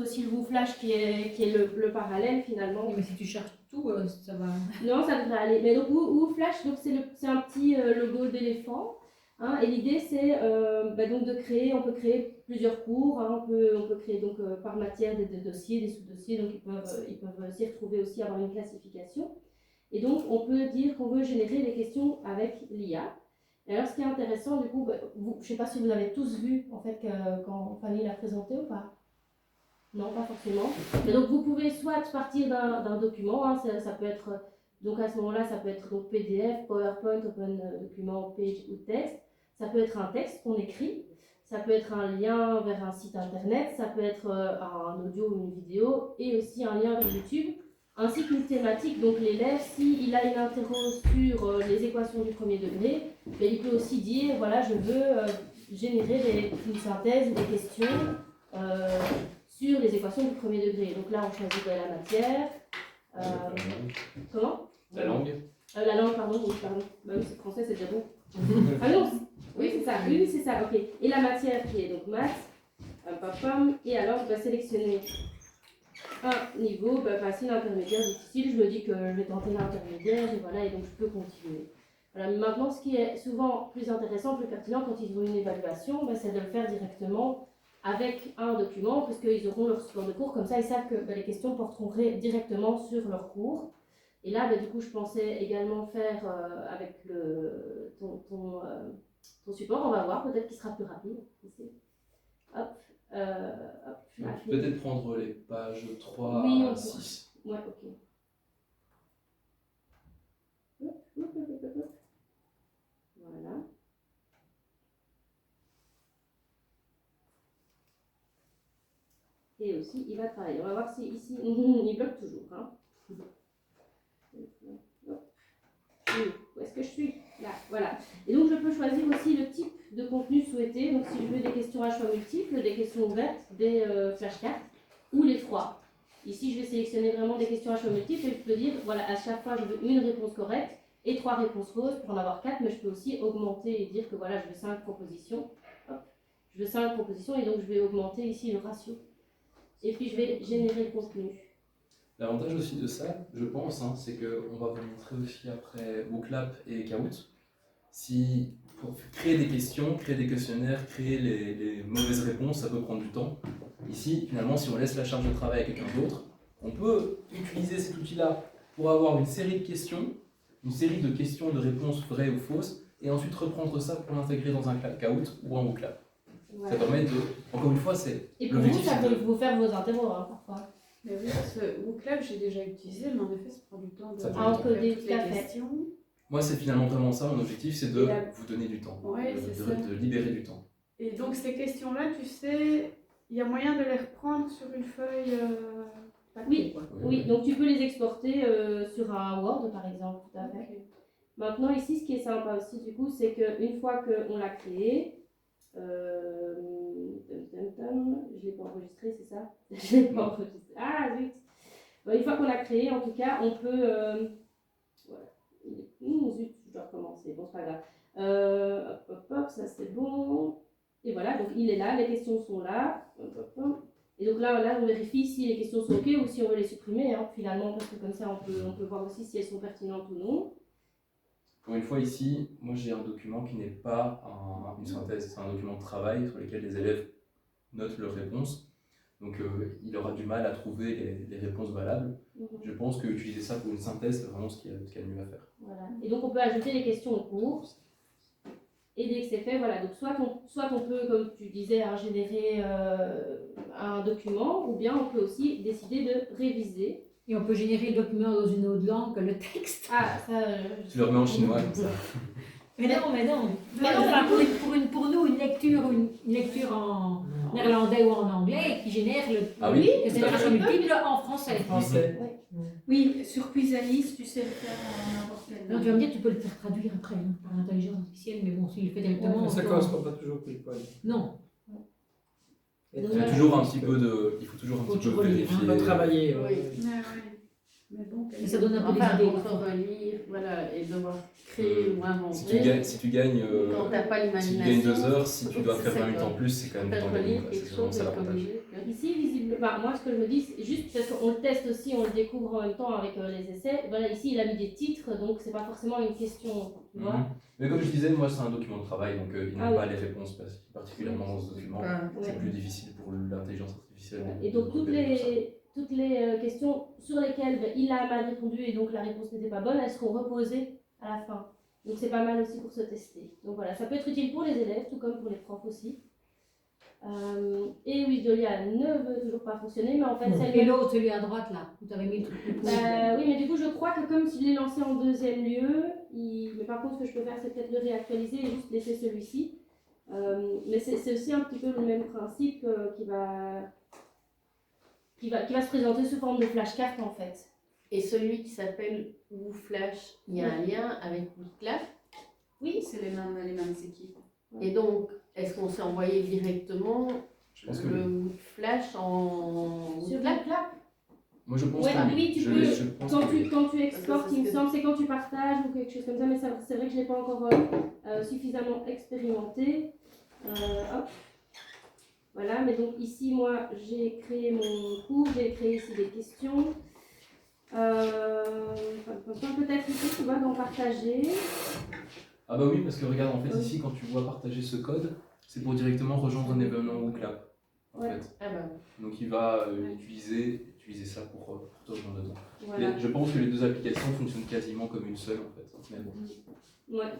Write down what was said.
aussi le WooFlash qui est le parallèle finalement. Oui, mais si tu cherches tout, ça va. Non, ça devrait aller. Mais donc WooFlash, donc c'est un petit logo d'éléphant. Hein, et l'idée c'est donc de créer, on peut créer plusieurs cours, hein, on peut créer donc par matière des dossiers, des sous-dossiers, donc ils peuvent s'y retrouver aussi, avoir une classification. Et donc on peut dire qu'on veut générer des questions avec l'IA. Et alors ce qui est intéressant du coup, je ne sais pas si vous avez tous vu en fait quand Fanny l'a présenté ou pas. Non, pas forcément. Mais donc vous pouvez soit partir d'un document, hein, ça peut être, donc à ce moment-là, ça peut être donc PDF, PowerPoint, Open Document, Page ou texte. Ça peut être un texte qu'on écrit, ça peut être un lien vers un site internet, ça peut être un audio ou une vidéo, et aussi un lien vers YouTube, ainsi qu'une thématique. Donc l'élève, s'il a une interro sur les équations du premier degré, il peut aussi dire, voilà, je veux générer une synthèse ou des questions sur les équations du premier degré. Donc là, on choisit la matière. Comment ? La langue. La langue, pardon. Oui, pardon. Bah oui, c'est français, c'est déjà bon. Ah non, oui, c'est ça. Oui, c'est ça. Ok. Et la matière qui est donc maths. Et alors, je vais sélectionner un niveau facile, intermédiaire, difficile. Je me dis que je vais tenter l'intermédiaire et voilà, et donc je peux continuer. Voilà. Maintenant, ce qui est souvent plus intéressant, plus pertinent quand ils ont une évaluation, c'est de le faire directement avec un document, parce qu'ils auront leur support de cours, comme ça ils savent que les questions porteront directement sur leur cours. Et là, du coup, je pensais également faire avec ton support, on va voir, peut-être qu'il sera plus rapide. Ici. Hop, Peut-être prendre les pages 3 oui, à 6. Ouais, ok. Voilà. Et aussi, il va travailler. On va voir si ici, il bloque toujours. Hein. Où est-ce que je suis ? Là, voilà. Et donc, je peux choisir aussi le type de contenu souhaité. Donc, si je veux des questions à choix multiples, des questions ouvertes, des flashcards, ou les trois. Ici, je vais sélectionner vraiment des questions à choix multiples et je peux dire, voilà, à chaque fois, je veux une réponse correcte et 3 réponses fausses pour en avoir 4, mais je peux aussi augmenter et dire que voilà, je veux 5 propositions. Hop. Je veux 5 propositions et donc je vais augmenter ici le ratio. Et puis, je vais générer le contenu. L'avantage aussi de ça, je pense, c'est qu'on va vous montrer aussi après WooClap et Kahoot. Si pour créer des questions, créer des questionnaires, créer les mauvaises réponses, ça peut prendre du temps. Ici, finalement, si on laisse la charge de travail à quelqu'un d'autre, on peut utiliser cet outil-là pour avoir une série de questions, de réponses vraies ou fausses, et ensuite reprendre ça pour l'intégrer dans un Kahoot ou un WooClap. Voilà. Ça permet de, encore une fois, c'est et pour vous, ça peut vous faire vos interros parfois. Mais oui, ce WooClap, j'ai déjà utilisé, mais en effet, ça prend du temps de encoder toutes les questions. Moi, c'est finalement vraiment ça, mon objectif, c'est de vous donner du temps, de libérer du temps. Et donc, ces questions-là, tu sais, il y a moyen de les reprendre sur une feuille papier, quoi. Oui, donc tu peux les exporter sur un Word, par exemple, tout à fait. Okay. Maintenant, ici, ce qui est sympa aussi, du coup, c'est qu'une fois qu'on l'a créé, je ne l'ai pas enregistré, c'est ça? Je ne l'ai pas enregistré. Ah, zut! Bon, une fois qu'on l'a créé, en tout cas, on peut... voilà. Zut, je dois recommencer. Bon, c'est pas grave. Hop, ça c'est bon. Et voilà, donc il est là, les questions sont là. Et donc là, on vérifie si les questions sont OK ou si on veut les supprimer, finalement, parce que comme ça, on peut voir aussi si elles sont pertinentes ou non. Pour une fois ici, moi j'ai un document qui n'est pas une synthèse, c'est un document de travail sur lequel les élèves notent leurs réponses. Donc il aura du mal à trouver les réponses valables. Je pense qu'utiliser ça pour une synthèse, c'est vraiment ce qu'il y a de mieux à faire. Voilà. Et donc on peut ajouter les questions au cours. Et dès que c'est fait, voilà. Donc soit on peut, comme tu disais, générer un document, ou bien on peut aussi décider de réviser. Et on peut générer le document dans une autre langue que le texte. Ah, ça... Tu le remets en chinois comme ça. Mais non. Pour nous, une lecture en néerlandais ou en anglais qui génère le génération multiple en français. Oui, sur Quizalis, tu sais le faire en n'importe quelle langue. Non, tu vas me dire, tu peux le faire traduire après par l'intelligence artificielle, mais bon, s'il le fait directement. Mais ça ne correspond pas toujours pile poil. Non. Il faut toujours un petit peu vérifier. On va travailler. Oui. Mais bon, Et ça donne un peu enfin, des idées. entre relire, voilà, et devoir créer ou inventer. Si tu gagnes, Quand t'as pas si tu l'imagination. gagnes 2 heures, si tu dois c'est faire ça, 20 minutes quoi. en plus, c'est quand même du Peut-être temps gagné. relire quoi. quelque C'est vraiment chose ça et l'avantage. corriger. Ici, visiblement, moi ce que je me dis, c'est juste parce qu'on le teste aussi, on le découvre en même temps avec les essais. Voilà, ici il a mis des titres, donc c'est pas forcément une question, tu vois. Mhm. Mais comme je disais, moi c'est un document de travail, donc il n'a Ah oui. pas les réponses particulièrement dans ce document. C'est Ouais. plus difficile pour l'intelligence artificielle. Et de donc toutes repérer tout ça. les questions sur lesquelles il a mal répondu et donc la réponse n'était pas bonne, elles seront reposées à la fin. Donc c'est pas mal aussi pour se tester. Donc voilà, ça peut être utile pour les élèves, tout comme pour les profs aussi. Et Wizdolia ne veut toujours pas fonctionner, mais en fait c'est Et l'autre, celui à droite là, où tu avais mis le truc plus court. oui, mais du coup je crois que comme je l'ai lancé en deuxième lieu, mais par contre ce que je peux faire c'est peut-être le réactualiser et juste laisser celui-ci. Mais c'est aussi un petit peu le même principe qui va se présenter sous forme de flashcard en fait. Et celui qui s'appelle WooFlash, il y a un lien avec WooClap. Oui, c'est les mêmes équipes. Et donc, est-ce qu'on s'est envoyé directement Je pense que le WooFlash en Sur WooClap? Clap. moi je pense Ouais, que oui, tu je peux. je pense que Quand tu exportes, Parce que il me semble, c'est quand tu partages ou quelque chose comme ça, mais c'est vrai que je n'ai pas encore suffisamment expérimenté. Hop. Voilà, mais donc ici, moi, j'ai créé mon cours, j'ai créé ici des questions. Peut-être ici, tu vois, d'en partager. Ah bah oui, parce que regarde, en fait, ici, quand tu vois partager ce code, c'est pour directement rejoindre un événement WooClap. En Ouais. fait. Ah bah, Donc il va utiliser ça pour te rejoindre dedans. Voilà. Je pense que les deux applications fonctionnent quasiment comme une seule, en fait. Mais bon. Ouais.